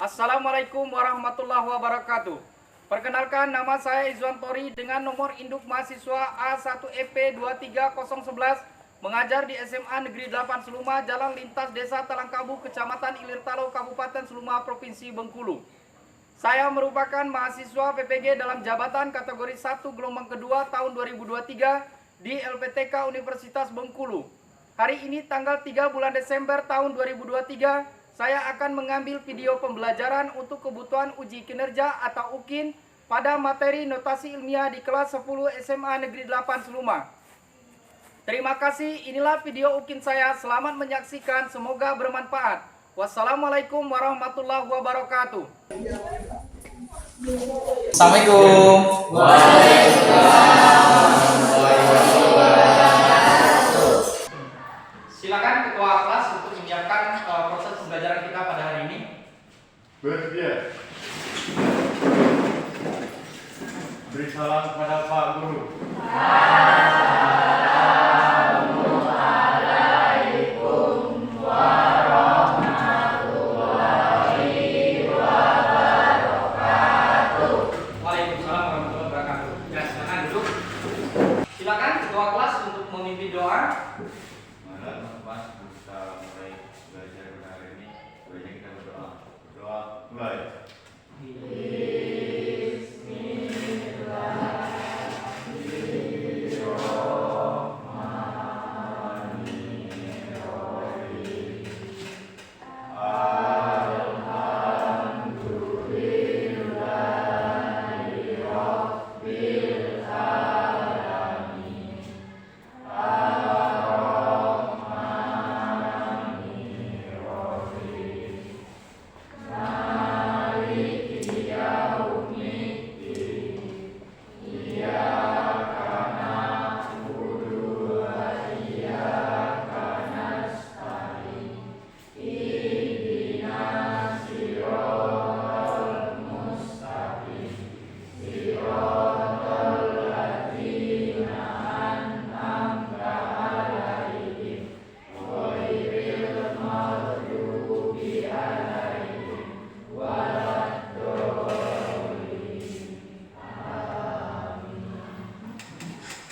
Assalamualaikum warahmatullahi wabarakatuh. Perkenalkan, nama saya Izwan Tori dengan nomor induk mahasiswa A1EP23011, mengajar di SMA Negeri 8 Seluma, Jalan Lintas Desa Talangkabu, Kecamatan Ilirtalo, Kabupaten Seluma, Provinsi Bengkulu. Saya merupakan mahasiswa PPG dalam jabatan kategori 1 gelombang kedua tahun 2023 di LPTK Universitas Bengkulu. Hari ini tanggal 3 bulan Desember tahun 2023, saya akan mengambil video pembelajaran untuk kebutuhan uji kinerja atau UKIN pada materi notasi ilmiah di kelas 10 SMA Negeri 8 Seluma. Terima kasih, inilah video UKIN saya. Selamat menyaksikan, semoga bermanfaat. Wassalamualaikum warahmatullahi wabarakatuh. Assalamualaikum. Silakan ketua kelas untuk menyiapkan proses pembelajaran kita pada hari ini. Bersedia. Beri salam kepada Pak Guru. Waalaikumsalam warahmatullahi wabarakatuh. Ya, silakan duduk. Silakan ketua kelas untuk memimpin doa. Mari teman-teman kita mulai belajar pada hari ini. Sebaiknya kita berdoa. Berdoa mulai.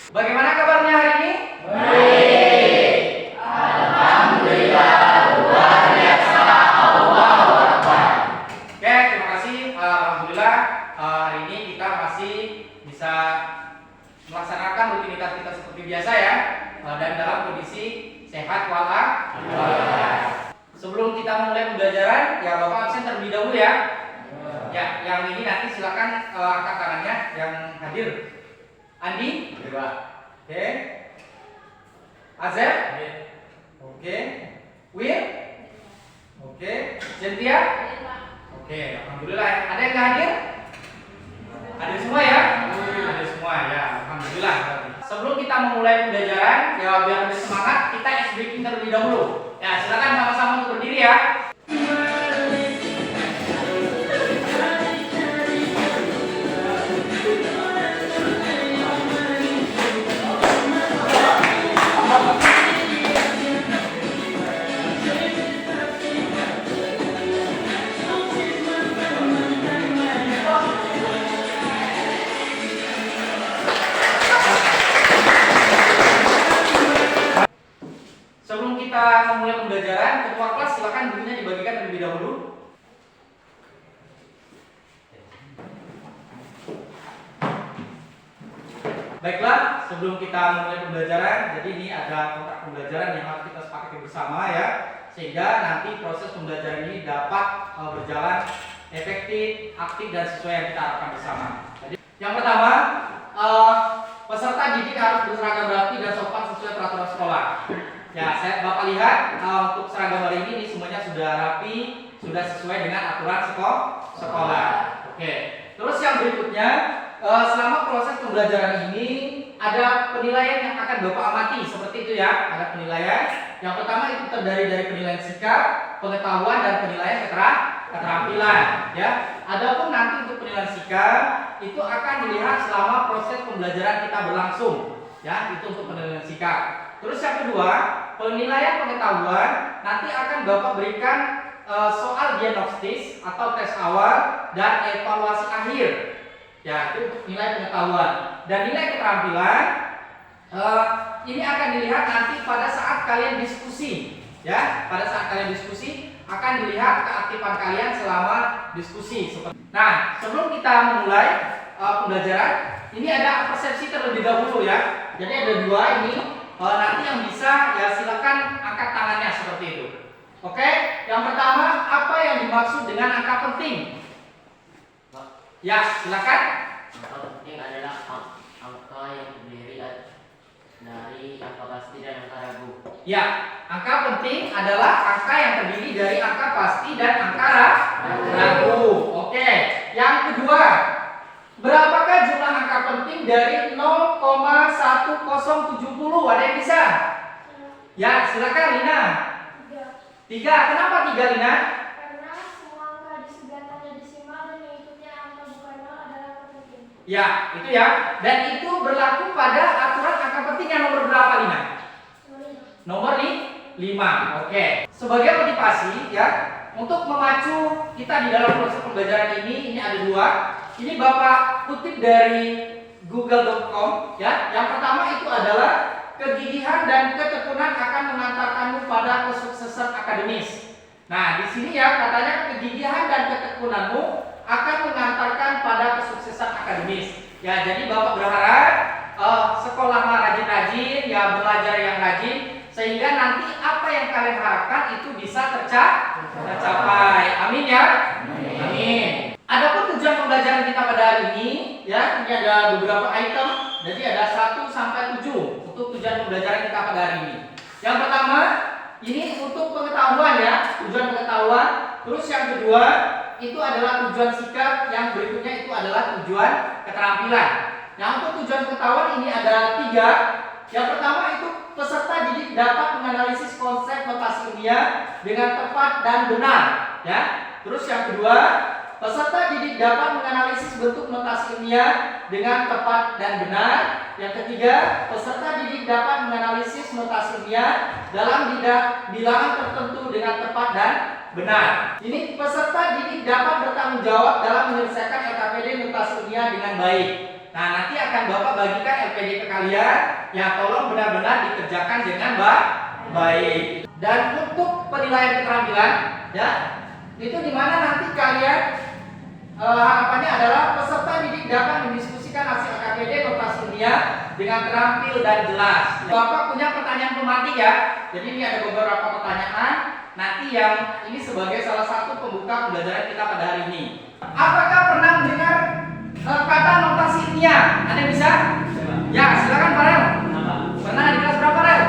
Bagaimana kabarnya hari ini? Baik. Alhamdulillah, luar biasa. Allahu Akbar. Oke, terima kasih. Alhamdulillah, hari ini kita masih bisa melaksanakan rutinitas kita seperti biasa ya, dan dalam kondisi sehat walafiat. Sebelum kita mulai pembelajaran, ya Bapak absen terlebih dahulu ya. Ya, yang ini nanti silakan angkat tangannya yang hadir. Andi? Oke. Azeb? Oke. Will? Oke. Zentia? Oke, alhamdulillah. Ada yang nggak hadir? Hadir semua ya? Hadir semua ya, alhamdulillah. Sebelum kita memulai pembelajaran, ya biar lebih semangat, kita ice breaking terlebih dahulu. Ya, silakan sama-sama untuk berdiri ya. Sebelum kita memulai pembelajaran, ketua kelas silakan bukunya dibagikan terlebih dahulu. Baiklah, sebelum kita memulai pembelajaran, jadi ini ada kotak pembelajaran yang harus kita sepakati bersama ya, sehingga nanti proses pembelajaran ini dapat berjalan efektif, aktif dan sesuai yang kita harapkan bersama. Jadi, yang pertama, peserta didik harus berseragam rapi dan sopan sesuai peraturan sekolah. Ya, Bapak lihat untuk seragam hari ini semuanya sudah rapi, sudah sesuai dengan aturan sekolah. Oke. Terus yang berikutnya, selama proses pembelajaran ini ada penilaian yang akan Bapak amati seperti itu ya. Ada penilaian. Yang pertama itu terdiri dari penilaian sikap, pengetahuan dan penilaian keterampilan. Ya. Adapun nanti untuk penilaian sikap itu akan dilihat selama proses pembelajaran kita berlangsung. Ya, itu untuk penilaian sikap. Terus yang kedua, penilaian pengetahuan nanti akan Bapak berikan soal diagnostis atau tes awal dan evaluasi akhir. Ya, itu untuk nilai pengetahuan. Dan nilai keterampilan ini akan dilihat nanti pada saat kalian diskusi. Ya, pada saat kalian diskusi akan dilihat keaktifan kalian selama diskusi. Nah, sebelum kita memulai pembelajaran, ini ada persepsi terlebih dahulu ya. Jadi ada dua ini. Nanti yang bisa ya silakan angkat tangannya seperti itu. Oke, yang pertama apa yang dimaksud dengan angka penting? Ya, silakan. Angka penting adalah angka yang terdiri dari angka pasti dan angka ragu. Ya, angka penting adalah angka yang terdiri dari angka pasti dan angka ragu. Oke, yang kedua, berapakah jumlah angka penting dari 0,1070? Ada yang bisa? Ya, silakan Lina. 3. Kenapa 3, Lina? Karena semua angka di sebelah tanda desimal dan mengikutnya angka bukan 0 adalah angka penting. Ya, itu ya. Dan itu berlaku pada aturan angka penting yang nomor berapa, Lina? Nomor 5. Oke. Sebagai motivasi ya, untuk memacu kita di dalam proses pembelajaran ini ada dua. Ini Bapak kutip dari google.com ya. Yang pertama itu adalah kegigihan dan ketekunan akan mengantarkanmu pada kesuksesan akademis. Nah, di sini ya katanya kegigihan dan ketekunanmu akan mengantarkan pada kesuksesan akademis. Ya, jadi Bapak berharap sekolahnya rajin-rajin, ya belajar yang rajin, sehingga nanti apa yang kalian harapkan itu bisa tercapai. Amin ya. Amin. Adapun tujuan pembelajaran kita pada hari ini, ya, ini ada beberapa item. Jadi ada 1 sampai 7 untuk tujuan pembelajaran kita pada hari ini. Yang pertama, ini untuk pengetahuan ya, tujuan pengetahuan. Terus yang kedua, itu adalah tujuan sikap. Yang berikutnya itu adalah tujuan keterampilan. Nah, untuk tujuan pengetahuan ini ada 3. Yang pertama itu peserta didik dapat menganalisis konsep notasi ilmiah dengan tepat dan benar, ya. Terus yang kedua, peserta didik dapat menganalisis bentuk notasi ilmiah dengan tepat dan benar. Yang ketiga, peserta didik dapat menganalisis notasi ilmiah dalam bilangan tertentu dengan tepat dan benar. Ini peserta didik dapat bertanggung jawab dalam menyelesaikan LKPD notasi ilmiah dengan baik. Nah, nanti akan Bapak bagikan LPD ke kalian. Ya, tolong benar-benar dikerjakan dengan baik. Dan untuk penilaian keterampilan, ya, itu dimana nanti kalian harapannya adalah peserta didik dapat mendiskusikan hasil LKPD notasi ilmiah dengan terampil dan jelas. Bapak punya pertanyaan pemantik ya. Jadi ini ada beberapa pertanyaan. Nanti yang ini sebagai salah satu pembuka pembelajaran kita pada hari ini. Apakah pernah mendengar kata notasi ilmiah? Ada yang bisa? Ya, silakan Pak Rel. Pernah di kelas berapa Rel?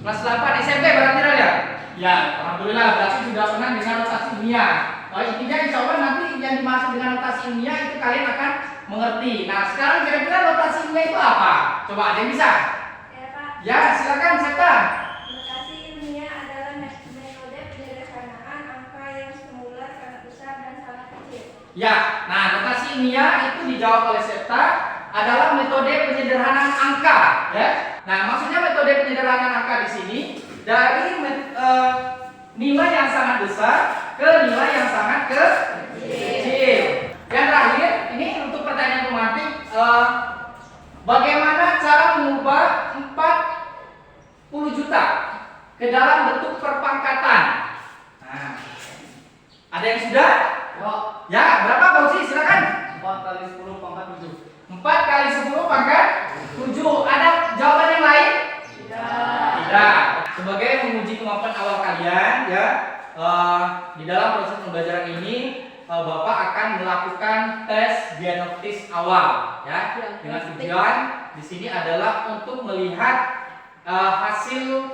Kelas 8 SMP berarti Rel ya? Ya, alhamdulillah berarti sudah pernah dengan notasi ilmiah. Intinya insya Allah nanti yang dimaksud dengan notasi ilmiah itu kalian akan mengerti. Nah, sekarang kira-kira notasi ilmiah itu apa? Coba ada yang bisa? Ya, Pak. Ya, silakan Septa. Notasi ilmiah adalah metode penyederhanaan angka yang semula sangat besar dan sangat kecil. Ya, nah notasi ilmiah itu dijawab oleh Septa adalah metode penyederhanaan angka, ya. Nah, maksudnya metode penyederhanaan angka di sini dari nilai yang sangat besar ke nilai yang sangat kecil. Yang terakhir, ini untuk pertanyaan pemantik, bagaimana cara mengubah 40 juta ke dalam bentuk perpangkatan? Nah, ada yang sudah? Ya, berapa Fauzi? Silakan. 4 kali 10 pangkat 7. 4 kali 10 pangkat 7. Ada jawaban yang lain? Tidak. Sebagai menguji kemampuan awal kalian, ya, di dalam proses pembelajaran ini, Bapak akan melakukan tes diagnostis awal, ya, dengan tujuan di sini adalah untuk melihat hasil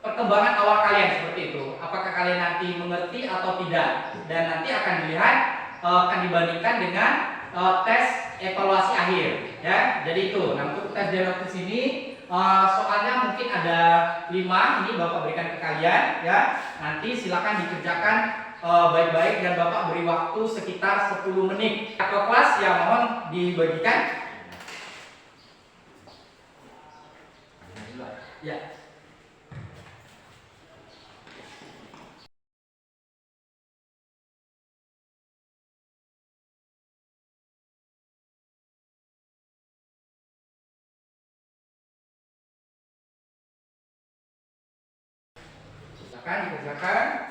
perkembangan awal kalian seperti itu. Apakah kalian nanti mengerti atau tidak? Dan nanti akan dilihat, akan dibandingkan dengan tes evaluasi akhir, ya. Jadi itu. Nah, untuk tes diagnostis ini soalnya mungkin ada 5, ini Bapak berikan ke kalian, ya. Nanti silakan dikerjakan baik-baik dan Bapak beri waktu sekitar 10 menit. Ke kelas ya mohon dibagikan. Ya. silakan dikerjakan.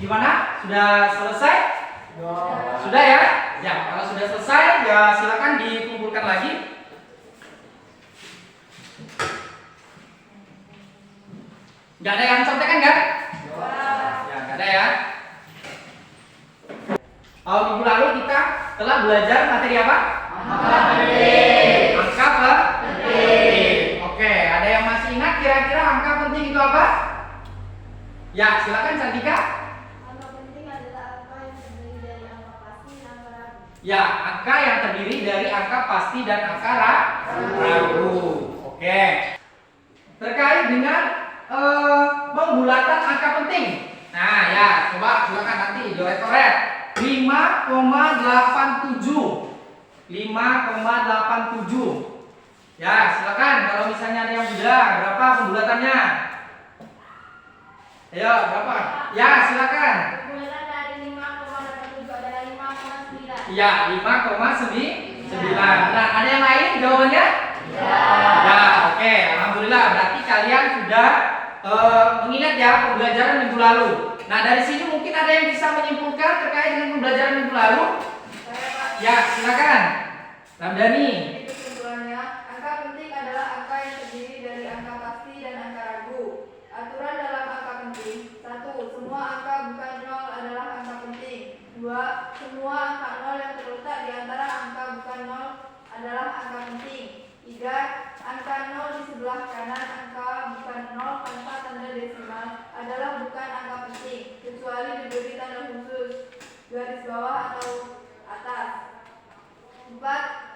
Gimana? Sudah selesai? Sudah ya? Ya, kalau sudah selesai ya silakan dikumpulkan lagi. Nggak ada yang contekan kan? Ya, nggak ada ya. Minggu lalu kita telah belajar materi apa? Angka penting. Oke, ada yang masih ingat kira-kira angka penting itu apa? Ya, silakan Cantika. Angka penting adalah angka yang terdiri dari angka pasti dan angka ragu. Ya, angka yang terdiri dari angka pasti dan angka ragu. Oke. Terkait dengan pembulatan angka penting. Nah, ya, coba silakan nanti coret-coret. 5,87. 5,87. Ya, silakan kalau misalnya ada yang mudah, berapa pembulatannya? Ayo, berapa? Ya, silakan. Pembulatan dari 5,87 adalah 5,9. Ya, 5,9. Nah, ada yang lain jawabannya? Ya, oke. Alhamdulillah, berarti kalian sudah mengingat ya pembelajaran minggu lalu. Nah, dari sini mungkin ada yang bisa menyimpulkan terkait dengan pembelajaran minggu lalu? Ya, silakan. Ramdhani. Itu kesimpulannya, angka penting adalah angka yang terdiri dari angka pasti dan angka ragu. Aturan dalam angka penting: 1. Semua angka bukan nol adalah angka penting. 2. Semua angka nol yang terletak di antara angka bukan nol adalah angka penting. 3. Angka nol di sebelah kanan angka bukan nol tanpa tanda desimal adalah bukan angka penting, kecuali diberi tanda khusus, garis bawah atau atas. 4.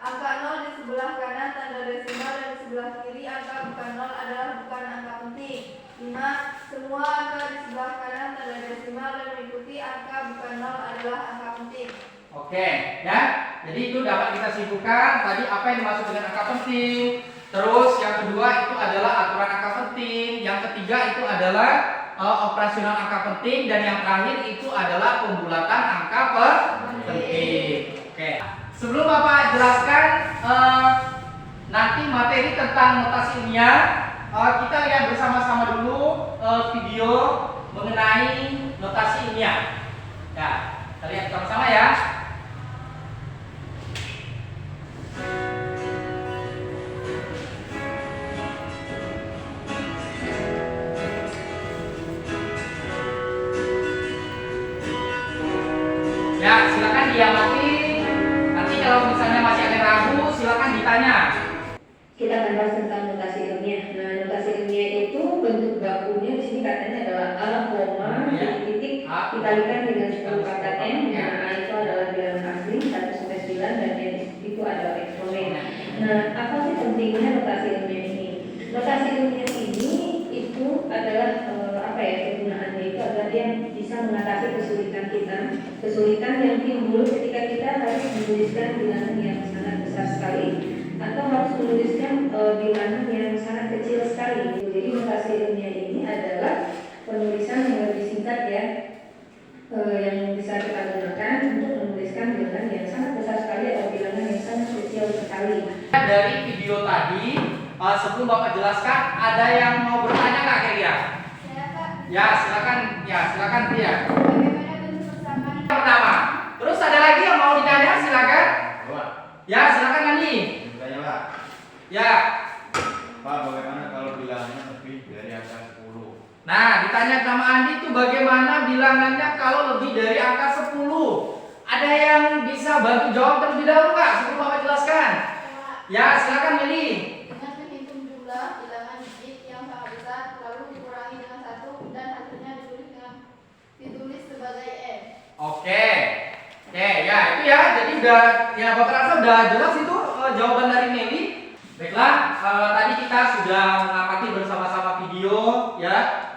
Angka nol di sebelah kanan tanda desimal dan di sebelah kiri angka bukan nol adalah bukan angka penting. 5. Semua angka di sebelah kanan tanda desimal dan mengikuti angka bukan nol adalah angka penting. Oke, ya. Jadi itu dapat kita simpulkan tadi apa yang dimaksud dengan angka penting. Terus yang kedua itu adalah aturan angka penting. Yang ketiga itu adalah operasional angka penting dan yang terakhir itu adalah pembulatan angka penting. Oke. Sebelum Bapak jelaskan nanti materi tentang notasi ilmiah, kita lihat bersama-sama dulu video mengenai notasi ilmiah. Ya, kita lihat sama-sama ya. Ya, silakan diamati. Nanti kalau misalnya masih ada yang ragu, silakan ditanya. Kita akan bahas tentang notasi ilmiah. Nah, notasi ilmiah itu bentuk bakunya di sini katanya adalah a, koma, titik dikalikan dengan 10 kata n. Nah, a itu adalah bilangan asli 1 sampai 9 dan n itu adalah eksponen. Nah, apa sih pentingnya notasi ilmiah ini? Notasi ilmiah ini itu adalah kegunaannya itu adalah dia bisa mengatasi kesulitan yang timbul ketika kita harus menuliskan bilangan yang sangat besar sekali atau harus menuliskan bilangan yang sangat kecil sekali. Jadi notasi ilmiah ini adalah penulisan yang lebih singkat ya, yang bisa kita gunakan untuk menuliskan bilangan yang sangat besar sekali atau bilangan yang sangat kecil sekali. Dari video tadi, sebelum Bapak jelaskan, ada yang mau bertanya nggak kira-kira? Saya Pak, Ya, silakan. Ya, silakan Tia. bagaimana bentuk persamaan? Yang pertama. Terus ada lagi yang mau ditanya, silakan. Pak, Ya, silakan Nani. bertanya Pak. Ya. Pak, bagaimana kalau bilangannya lebih dari angka 10? Nah, ditanya sama Andi itu bagaimana bilangannya kalau lebih dari angka 10? Ada yang bisa bantu jawab terlebih dahulu nggak sebelum Bapak jelaskan? Ya, silakan Meli. Dengan menghitung jumlah bilangan digit yang sangat besar, lalu dikurangi dengan 1 dan hasilnya ditulis sebagai n. Oke, ya itu ya. Jadi udah, ya Bapak rasa udah jelas itu jawaban dari Meli. Baiklah, tadi kita sudah mengamati bersama-sama video ya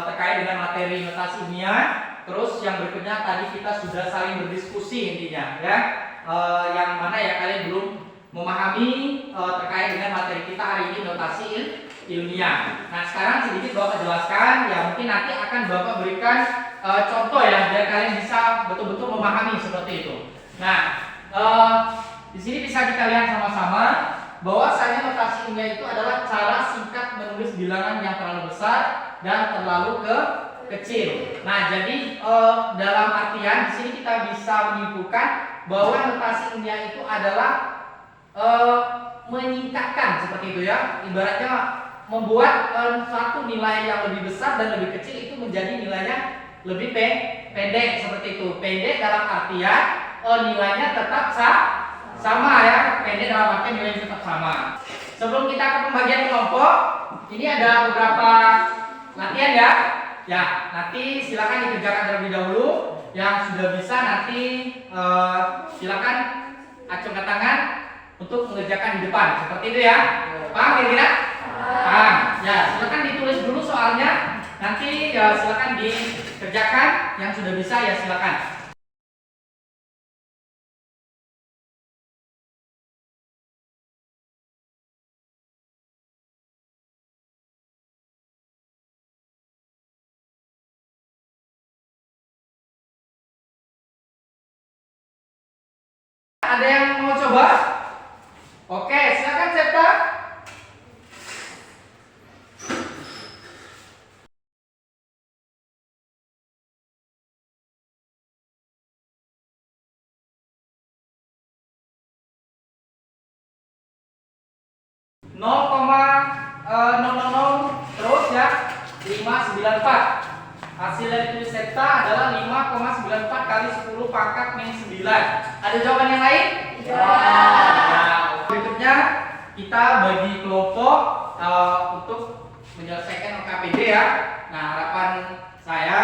terkait dengan materi notasi ilmiah. Terus yang berikutnya tadi kita sudah saling berdiskusi intinya ya. Yang mana ya kalian belum memahami terkait dengan materi kita hari ini, notasi ilmiah. Nah sekarang sedikit Bapak jelaskan, ya mungkin nanti akan Bapak berikan contoh ya biar kalian bisa betul-betul memahami seperti itu. Nah di sini bisa kita lihat sama-sama bahwasanya notasi ilmiah itu adalah cara singkat menulis bilangan yang terlalu besar dan terlalu kecil. Nah jadi dalam artian di sini kita bisa menyimpulkan bahwa notasi ilmiah itu adalah menyingkatkan seperti itu ya, ibaratnya membuat suatu nilai yang lebih besar dan lebih kecil itu menjadi nilainya lebih pendek seperti itu. Pendek dalam artian nilainya tetap sama ya, pendek dalam artian nilainya tetap sama. Sebelum kita ke pembagian kelompok, ini ada beberapa latihan ya. Ya, nanti silakan dikerjakan terlebih dahulu. Yang sudah bisa nanti silakan acungkan tangan untuk mengerjakan di depan seperti itu ya. Paham kira-kira? Paham. Ya, silakan ditulis dulu soalnya. Nanti ya silakan dikerjakan. Yang sudah bisa ya silakan. Ada yang mau coba? Oke, silakan Septa. Nol koma terus ya 594. Hasil dari tulis Septa adalah 5,94 kali 10 pangkat min 9. Ada jawaban yang lain? Ya. Nah, berikutnya kita bagi kelompok untuk menyelesaikan KPD ya. Nah, harapan saya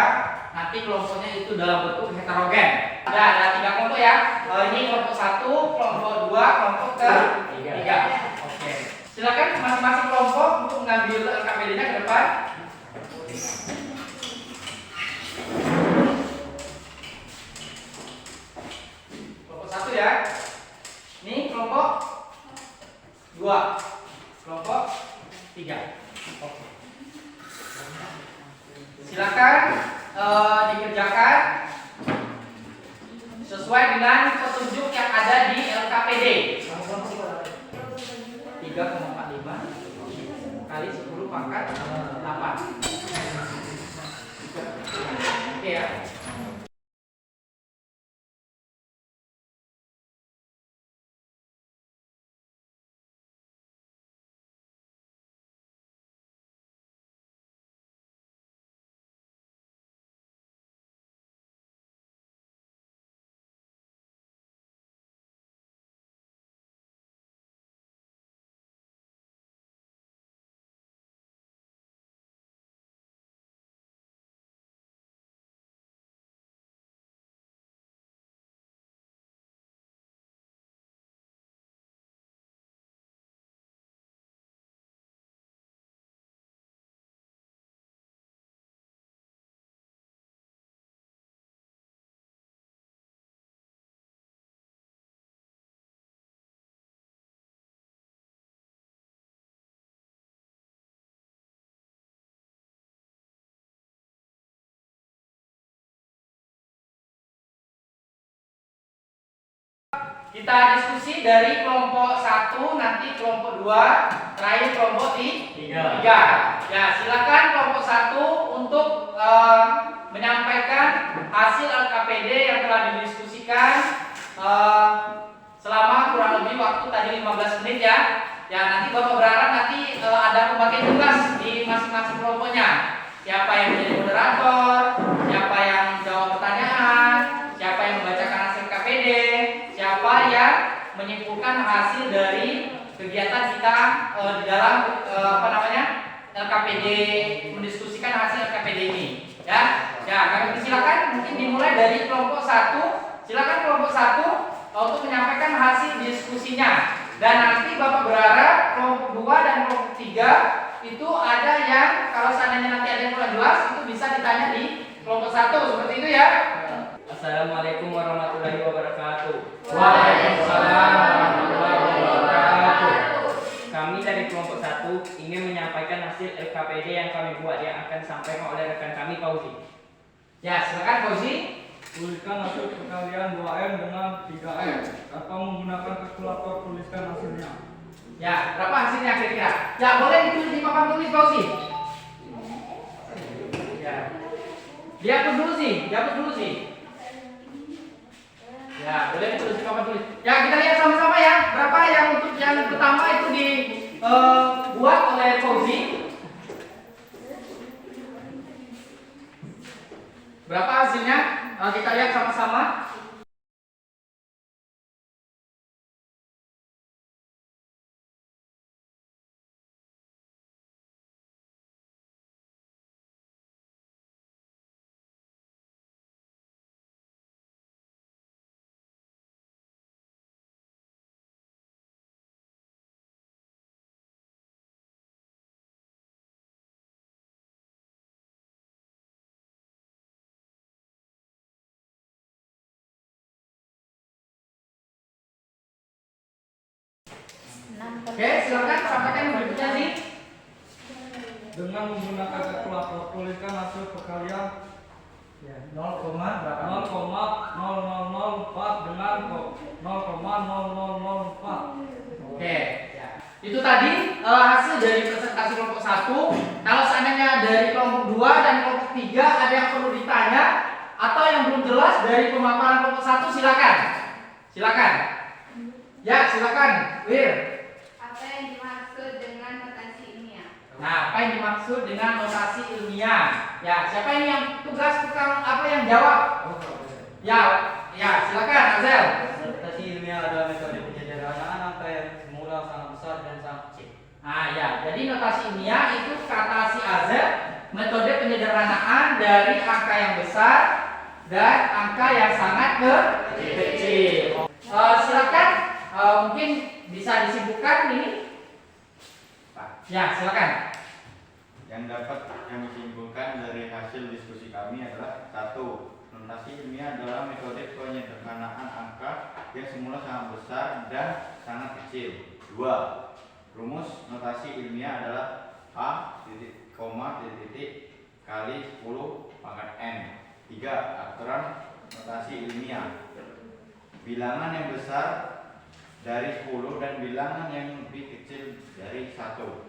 nanti kelompoknya itu dalam bentuk heterogen. Ada 3 kelompok ya. Ini kelompok 1, kelompok 2, kelompok ke-3. Oke. Silakan masing-masing kelompok untuk mengambil KPD-nya ke depan. Kelompok 1 ya. Ini kelompok 2, kelompok 3. Oke. Silakan dikerjakan sesuai dengan petunjuk yang ada di LKPD. 3,45 kali 10 pangkat 8. Oke ya. Kita diskusi dari kelompok 1, nanti kelompok 2, terakhir kelompok 3. Ya, silakan kelompok 1 untuk menyampaikan hasil LKPD yang telah didiskusikan selama kurang lebih waktu tadi 15 menit ya. Ya, nanti Bapak berharap nanti ada pembagian tugas di masing-masing kelompoknya. Siapa yang menjadi moderator, siapa yang menjawab pertanyaan, siapa yang membacakan hasil KPD, siapa yang menyimpulkan hasil dari kegiatan kita di dalam LKPD, mendiskusikan hasil LKPD ini ya. Ya, kami silakan mungkin dimulai dari kelompok 1. Silakan kelompok 1 untuk menyampaikan hasil diskusinya. Dan nanti Bapak berharap kelompok 2 dan kelompok 3 itu ada yang kalau seandainya nanti ada yang kurang jelas itu bisa ditanya di kelompok 1 seperti itu ya. Assalamualaikum warahmatullahi wabarakatuh. Waalaikumsalam warahmatullahi wabarakatuh. Kami dari kelompok 1 ingin menyampaikan hasil LKPD yang kami buat yang akan disampaikan oleh rekan kami Fauzi. Ya, silakan Fauzi. Tuliskan hasil perkalian 2M dengan 3M atau menggunakan kalkulator tuliskan hasilnya. Ya, berapa hasilnya kira-kira? Ya, boleh ditulis di papan tulis Fauzi. Ya. Dihapus dulu sih. Ya, boleh ditulis di papan tulis. Ya, kita lihat sama-sama ya. Berapa yang untuk yang pertama itu dibuat oleh Fauzi? Berapa hasilnya? Kita lihat sama-sama. Oke, silakan sampaikan yang berikutnya sih. Dengan menggunakan kalkulator tuliskan hasil perkalian Ya, 0, berapa? 0,0004 dengan 0,0004. Oke, ya. Itu tadi hasil dari presentasi kelompok 1. Kalau seandainya dari kelompok 2 dan kelompok 3 ada yang perlu ditanya atau yang belum jelas dari pemaparan kelompok 1, silakan. Silakan. Ya, silakan. Wir. Apa yang dimaksud dengan notasi ilmiah? Nah, apa yang dimaksud dengan notasi ilmiah? Ya, siapa ini yang tugas tukang apa yang jawab? Ya, silakan Azel. Notasi ilmiah adalah metode penyederhanaan angka yang semula sangat besar dan sangat kecil. Nah, ya, jadi notasi ilmiah itu kata si Azel, metode penyederhanaan dari angka yang besar dan angka yang sangat kecil. Silakan, mungkin bisa disibukkan ini. Ya, silakan. Yang dapat kami simpulkan dari hasil diskusi kami adalah 1. Notasi ilmiah adalah metode penyederhanaan angka yang semula sangat besar dan sangat kecil. 2. Rumus notasi ilmiah adalah A titik koma titik kali 10 pangkat N. 3. Aturan notasi ilmiah. Bilangan yang besar dari 10 dan bilangan yang lebih kecil dari 1.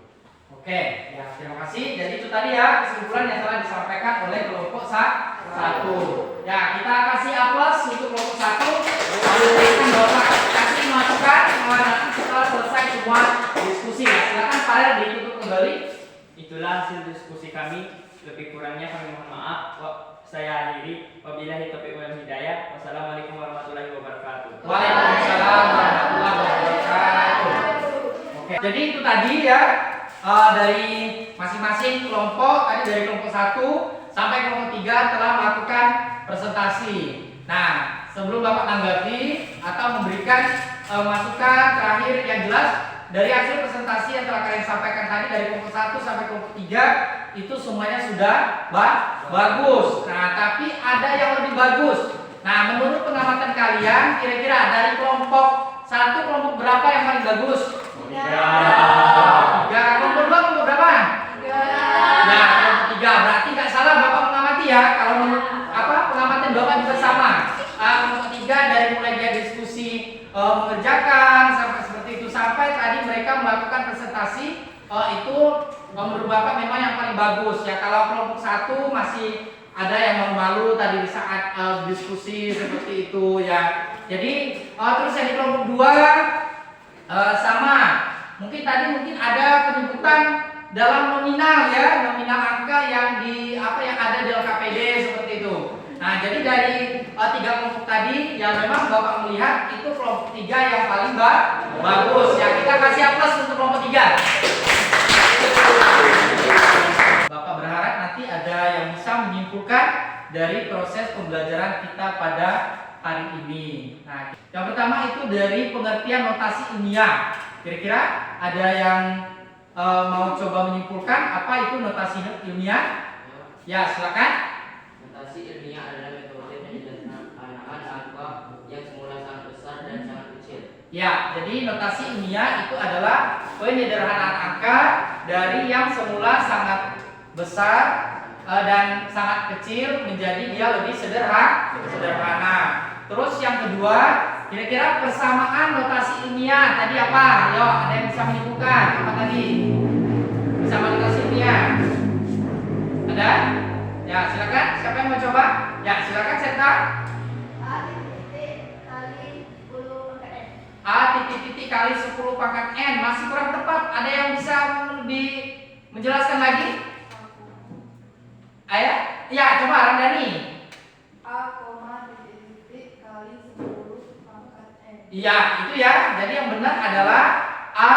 Oke, ya terima kasih. Jadi itu tadi ya kesimpulan yang telah disampaikan oleh kelompok 1. Ya, kita kasih A+ untuk kelompok 1. Lalu kasih masukan setelah selesai semua diskusi. Ya, silakan Farel ditutup kembali. Itulah hasil diskusi kami. Lebih kurangnya kami mohon maaf. Saya akhiri. Wabillahi taufiq wal hidayah. Wassalamualaikum warahmatullahi wabarakatuh. Waalaikumsalam warahmatullahi wabarakatuh. Oke, jadi itu tadi ya dari masing-masing kelompok, tadi dari kelompok 1 sampai kelompok 3 telah melakukan presentasi. Nah, sebelum Bapak tanggapi atau memberikan masukan terakhir yang jelas dari hasil presentasi yang telah kalian sampaikan tadi dari kelompok 1 sampai kelompok 3 itu semuanya sudah bagus. Nah, tapi ada yang lebih bagus. Nah, menurut pengamatan kalian kira-kira dari kelompok 1 kelompok berapa yang paling bagus? 3. Kelompok 2 kelompok berapa? 3. Ya, kelompok 3. Berarti nggak salah Bapak mengamati ya. Kalau pengamatan Bapak juga sama. Kelompok 3 dari mulai dia diskusi mengerjakan sampai seperti itu sampai tadi mereka melakukan presentasi itu menurut Bapak memang yang paling bagus ya. Kalau kelompok 1 masih ada yang malu-malu tadi di saat diskusi seperti itu ya. Jadi terus yang di kelompok 2 sama. Mungkin ada penyebutan dalam nominal ya, nominal angka yang ada di LKPD seperti itu. Nah, jadi dari 3 kelompok tadi yang memang Bapak melihat itu kelompok 3 yang paling bagus ya. Kita kasih A+ untuk kelompok 3. Bapak berharap nanti ada yang bisa menyimpulkan dari proses pembelajaran kita pada hari ini. Nah, yang pertama itu dari pengertian notasi ilmiah. Kira-kira ada yang mau coba menyimpulkan apa itu notasi ilmiah? Ya, silakan. Notasi Ya, jadi notasi ilmiah itu adalah penyederhanaan angka dari yang semula sangat besar dan sangat kecil menjadi dia lebih sederhana. Terus yang kedua, kira-kira persamaan notasi ilmiah tadi apa? Ayo, ada yang bisa menyimpulkan apa tadi? Persamaan notasi ilmiah. Ada? Ya, silakan. Siapa yang mau coba? Ya, silakan Seta. A titik kali 10 pangkat N. Masih kurang tepat. Ada yang bisa lebih menjelaskan lagi? Ayah? Ya, coba Ramdhani. A, titik kali 10 pangkat N. Iya, itu ya. Jadi yang benar adalah A,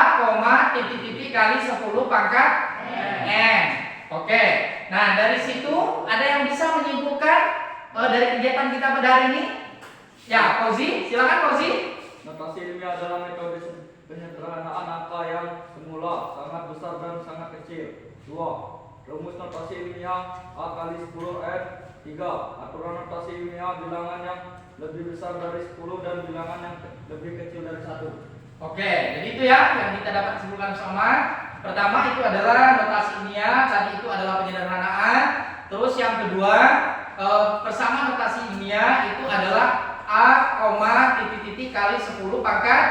titik kali 10 pangkat N. Oke. Nah, dari situ ada yang bisa menyimpulkan dari kegiatan kita pada hari ini? Ya, Fauzi. Silakan Fauzi. Notasi ilmiah adalah metode penyederhanaan angka yang semula sangat besar dan sangat kecil. 2. Rumus notasi ilmiah A kali 10 N. 3. Aturan notasi ilmiah bilangan yang lebih besar dari 10 dan bilangan yang lebih kecil dari 1. Oke, jadi itu ya yang kita dapat simpulkan bersama. Pertama itu adalah notasi ilmiah, tadi itu adalah penyederhanaan. Terus yang kedua, persamaan notasi ilmiah itu adalah A, titik kali 10 pangkat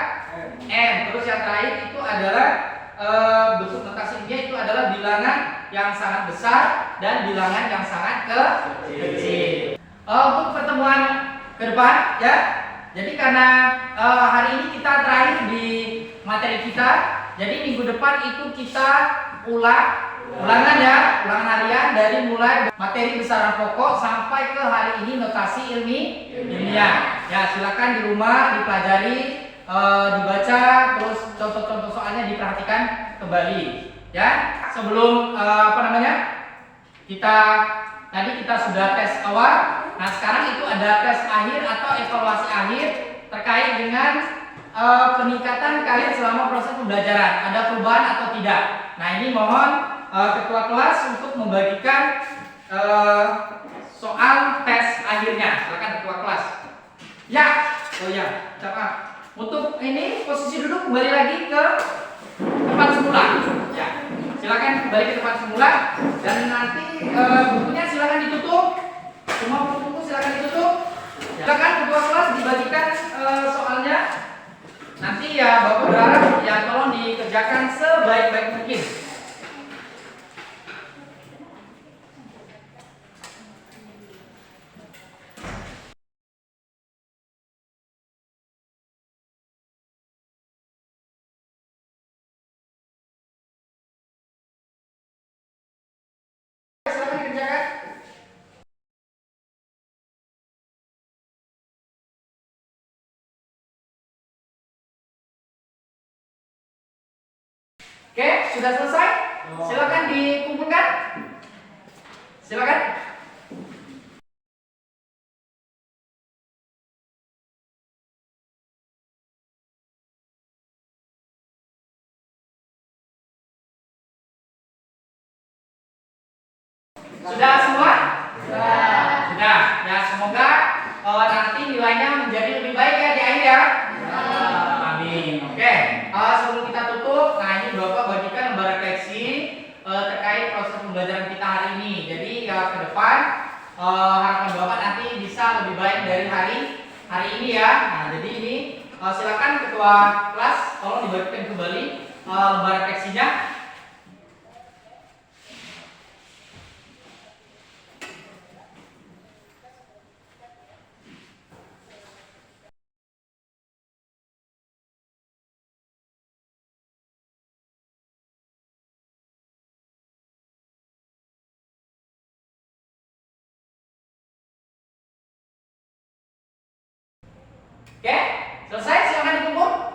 N. Terus yang terakhir itu adalah bentuk notasi ilmiah itu adalah bilangan yang sangat besar dan bilangan yang sangat kecil. Untuk pertemuan ke depan ya. Jadi karena hari ini kita terakhir di materi kita, jadi minggu depan itu kita ulangan ulangan harian dari mulai materi besaran pokok sampai ke hari ini notasi ilmiah. Ya, silakan di rumah dipelajari, dibaca, terus contoh-contoh soalnya diperhatikan kembali. Ya, sebelum tadi kita sudah tes awal. Nah, sekarang itu ada tes akhir atau evaluasi akhir terkait dengan peningkatan kalian selama proses pembelajaran. Ada perubahan atau tidak? Nah, ini mohon ketua kelas untuk membagikan soal tes akhirnya. Silakan ketua kelas. Ya, oh ya, siapa? Untuk ini posisi duduk kembali lagi ke tempat semula. Ya, silakan kembali ke tempat semula dan nanti bukunya silakan ditutup. Semua buku silakan ditutup. Silakan ketua kelas dibagikan soalnya. Nanti ya Bapak berharap ya tolong dikerjakan sebaik-baik mungkin. Silakan dikerjakan. Oke, sudah selesai? Silakan dikumpulkan. Silakan. Sudah semua? Sudah. Ya, semoga nanti nilainya menjadi lebih baik ya di akhir ya. Amin. Oke. Sebelum kita tutup, nah ini Bapak bagikan lembar refleksi terkait proses pembelajaran kita hari ini. Jadi ya ke depan harapan Bapak nanti bisa lebih baik dari hari ini ya. Nah, jadi ini silakan ketua kelas tolong dibagikan kembali lembar refleksinya. Oke, selesai, silakan dikumpul.